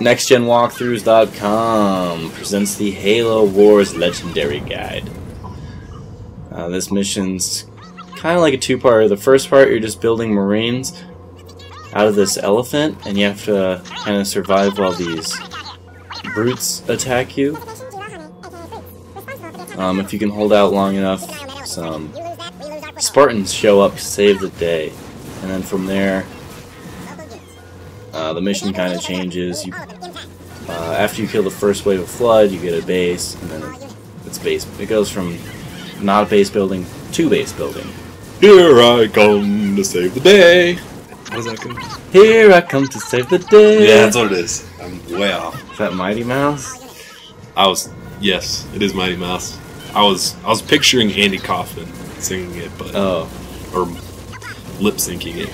NextGenWalkthroughs.com presents the Halo Wars Legendary Guide. This mission's kind of like a two-parter. The first part, you're just building Marines out of this elephant, and you have to kind of survive while these brutes attack you. If you can hold out long enough, some Spartans show up to save the day. And then from there, the mission kind of changes. After you kill the first wave of Flood, you get a base, and then it's base. It goes from not a base building to base building. Here I come to save the day. How does that go? Here I come to save the day. Yeah, that's what it is. I'm way off. Is that Mighty Mouse? Yes, it is Mighty Mouse. I was picturing Andy Kaufman singing it, but or lip syncing it.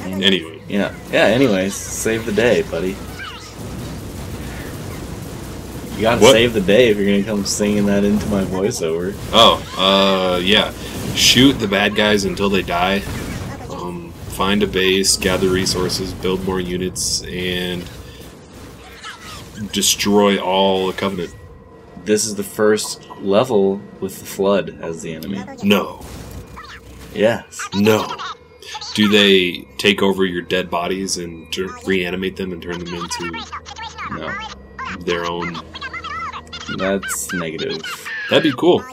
Anyway. Yeah. Anyways, save the day, buddy. You gotta save the day if you're gonna come singing that into my voiceover. Yeah. Shoot the bad guys until they die. Find a base, gather resources, build more units, and destroy all the Covenant. This is the first level with the Flood as the enemy. No. Yes. No. Do they take over your dead bodies and reanimate them and turn them into their own? That's negative. That'd be cool.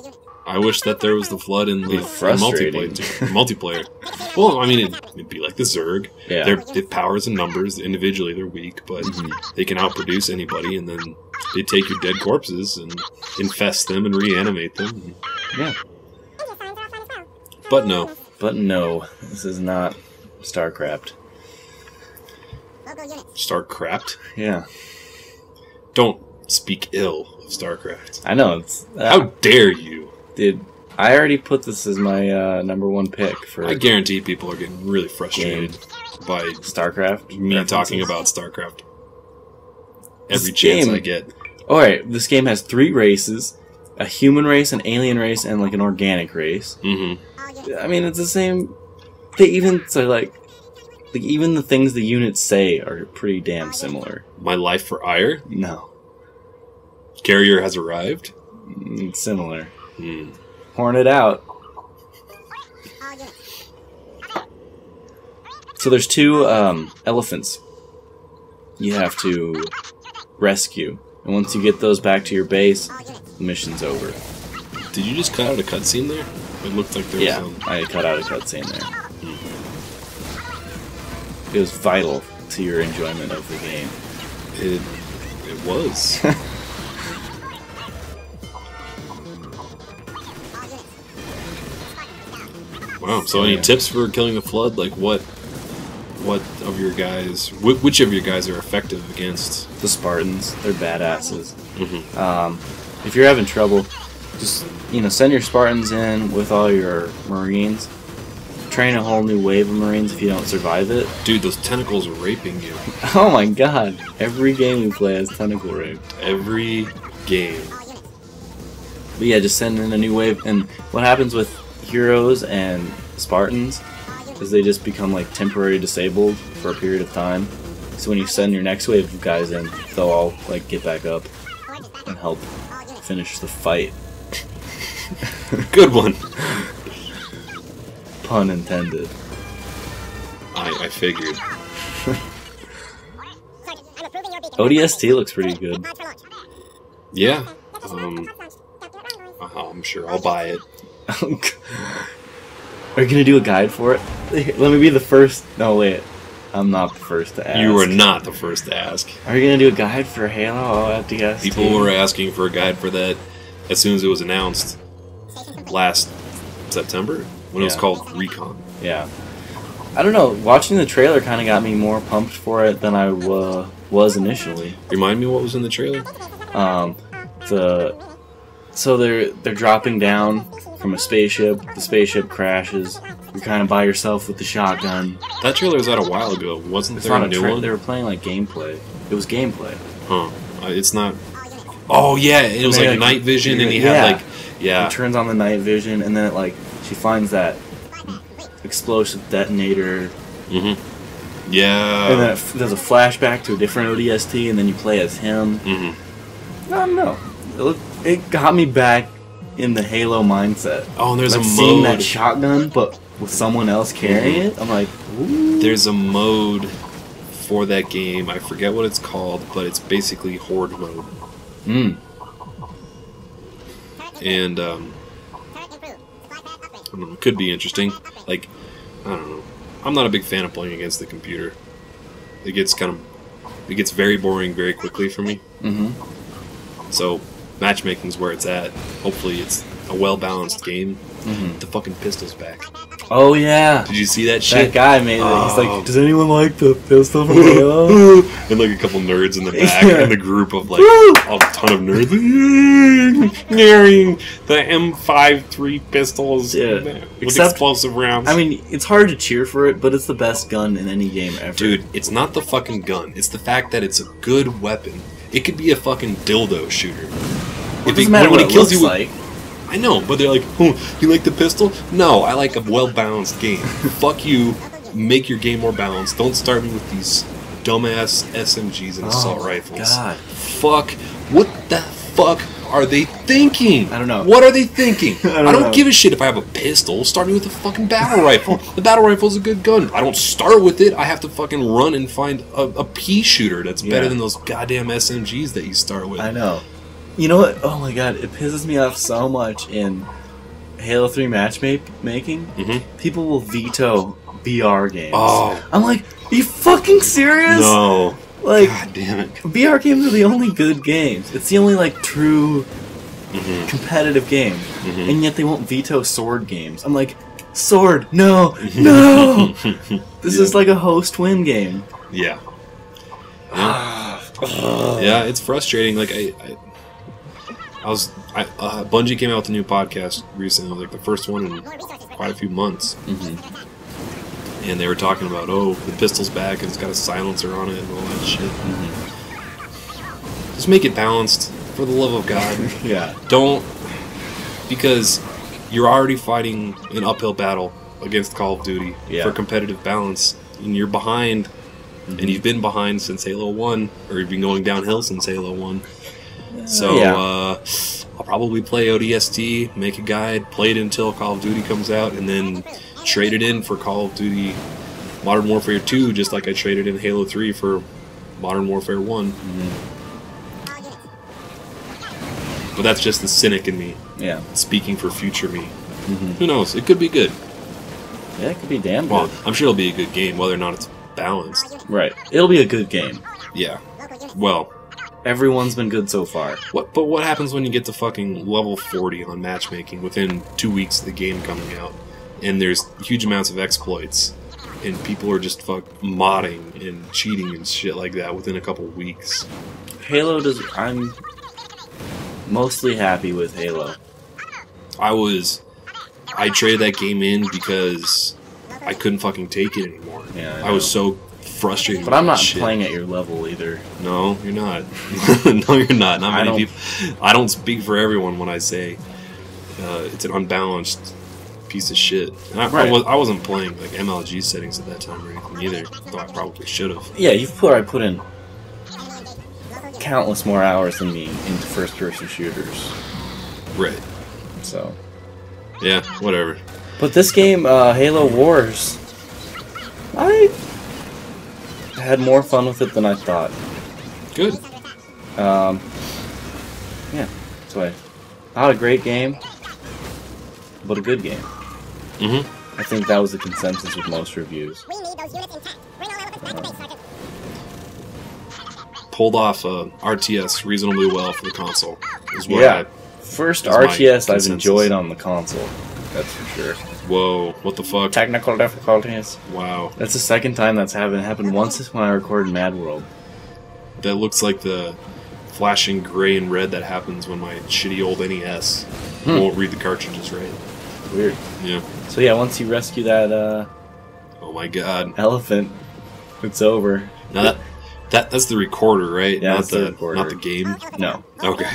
I wish that there was the Flood in the multiplayer. Well, I mean, it'd be like the Zerg. Yeah. They have powers and numbers. Individually, they're weak, but they can outproduce anybody, and then they take your dead corpses and infest them and reanimate them. Yeah. But no. But no, this is not StarCraft. StarCraft? Yeah. Don't speak ill of StarCraft. I know, it's... How dare you? Dude, I already put this as my #1 pick for... I guarantee people are getting really frustrated by StarCraft. Me talking about StarCraft. Every chance I get. Alright, this game has 3 races. A human race, an alien race, and like an organic race. I mean, it's the same. They even so like even the things the units say are pretty damn similar. My life for ire? No. Carrier has arrived? It's similar. Horn it out. So there's 2 elephants you have to rescue, and once you get those back to your base, the mission's over. Did you just cut out a cutscene there? It looked like there was some... I cut out a cutscene there. It was vital to your enjoyment of the game. It was. Wow. So any tips for killing the Flood? Like what of your guys? Which of your guys are effective against the Spartans? They're badasses. If you're having trouble, just send your Spartans in with all your Marines. Train a whole new wave of Marines if you don't survive it. Dude, those tentacles are raping you. Oh my god. Every game we play has tentacle rape. Every game. But yeah, just send in a new wave. And what happens with heroes and Spartans is they just become like temporarily disabled for a period of time. So when you send your next wave of guys in, they'll all like get back up and help finish the fight. Good one. Pun intended. I figured. ODST looks pretty good. Yeah. I'm sure I'll buy it. Are you gonna do a guide for it? Let me be the first. No, wait. I'm not the first to ask. You were not the first to ask. Are you gonna do a guide for Halo ODST? People were asking for a guide for that as soon as it was announced last September when it was called Recon. Yeah. I don't know. Watching the trailer kind of got me more pumped for it than I was initially. Remind me what was in the trailer? So they're dropping down from a spaceship. The spaceship crashes. You're kind of by yourself with the shotgun. That trailer was out a while ago. Wasn't there a new one? They were playing like gameplay. It was gameplay. Huh. It's not... Oh, yeah. It was like night vision and he had like... Yeah. It turns on the night vision and then it like... She finds that explosive detonator Yeah. And then there's a flashback to a different ODST, and then you play as him. Mm-hmm. I don't know. It got me back in the Halo mindset. Oh, and there's like a mode. seeing that shotgun, but with someone else carrying it. I'm like, ooh. There's a mode for that game. I forget what it's called, but it's basically Horde mode. And I don't know, it could be interesting. Like, I don't know. I'm not a big fan of playing against the computer. It gets very boring very quickly for me. So matchmaking's where it's at. Hopefully it's a well-balanced game. The fucking pistol's back. Oh yeah. Did you see that shit? That guy made it. He's like, does anyone like the pistol from Halo? And like a couple nerds in the back, and the group of like a ton of nerds. The M53 pistols with explosive rounds. I mean, it's hard to cheer for it, but it's the best gun in any game ever. Dude, it's not the fucking gun. It's the fact that it's a good weapon. It could be a fucking dildo shooter. It doesn't matter what it looks like. I know, but they're like, oh, you like the pistol? No, I like a well-balanced game. Fuck you. Make your game more balanced. Don't start me with these dumbass SMGs and assault rifles. God. Fuck. What the fuck are they thinking? I don't know. What are they thinking? I don't know. give a shit if I have a pistol. Start me with a fucking battle rifle. The battle rifle's a good gun. I don't start with it. I have to fucking run and find a pea shooter that's better than those goddamn SMGs that you start with. I know. You know what? Oh my god, it pisses me off so much in Halo 3 matchmaking. People will veto VR games. Oh. I'm like, are you fucking serious? No. Like, God damn it. VR games are the only good games. It's the only, like, true competitive game. And yet they won't veto sword games. I'm like, sword, no, no! This is like a host-win game. Yeah. Yeah, it's frustrating. Like, Bungie came out with a new podcast recently, like the first one in quite a few months. And they were talking about, oh, the pistol's back and it's got a silencer on it and all that shit. Just make it balanced, for the love of God. Don't, because you're already fighting an uphill battle against Call of Duty for competitive balance, and you're behind, and you've been behind since Halo 1, or you've been going downhill since Halo 1. So, I'll probably play ODST, make a guide, play it until Call of Duty comes out, and then trade it in for Call of Duty Modern Warfare 2, just like I traded in Halo 3 for Modern Warfare 1. But that's just the cynic in me. Speaking for future me. Who knows? It could be good. Yeah, it could be damn good. Well, I'm sure it'll be a good game, whether or not it's balanced. Right. It'll be a good game. Yeah. Well... Everyone's been good so far. But what happens when you get to fucking level 40 on matchmaking within 2 weeks of the game coming out, and there's huge amounts of exploits, and people are just modding and cheating and shit like that within a couple weeks? I'm mostly happy with Halo. I traded that game in because I couldn't fucking take it anymore. I was so frustrated. But I'm not playing at your level either. No, you're not. No, you're not. Not many people. I don't speak for everyone when I say it's an unbalanced piece of shit. And I wasn't playing like MLG settings at that time or anything either, though I probably should have. Yeah, you've put in countless more hours than me into first-person shooters. Right. So. Yeah, whatever. But this game, Halo Wars, I had more fun with it than I thought. Good. Yeah. So not a great game, but a good game. I think that was the consensus with most reviews. Pulled off RTS reasonably well for the console. First RTS I've enjoyed on the console. That's for sure. Whoa, what the fuck? Technical difficulties. Wow. That's the second time that's happened. Once is when I recorded Mad World. That looks like the flashing gray and red that happens when my shitty old NES won't read the cartridges right. Weird. Yeah. So yeah, once you rescue that oh my god. elephant, it's over. Now that's the recorder, right? Yeah, not that's the recorder. Not the game? No. Okay.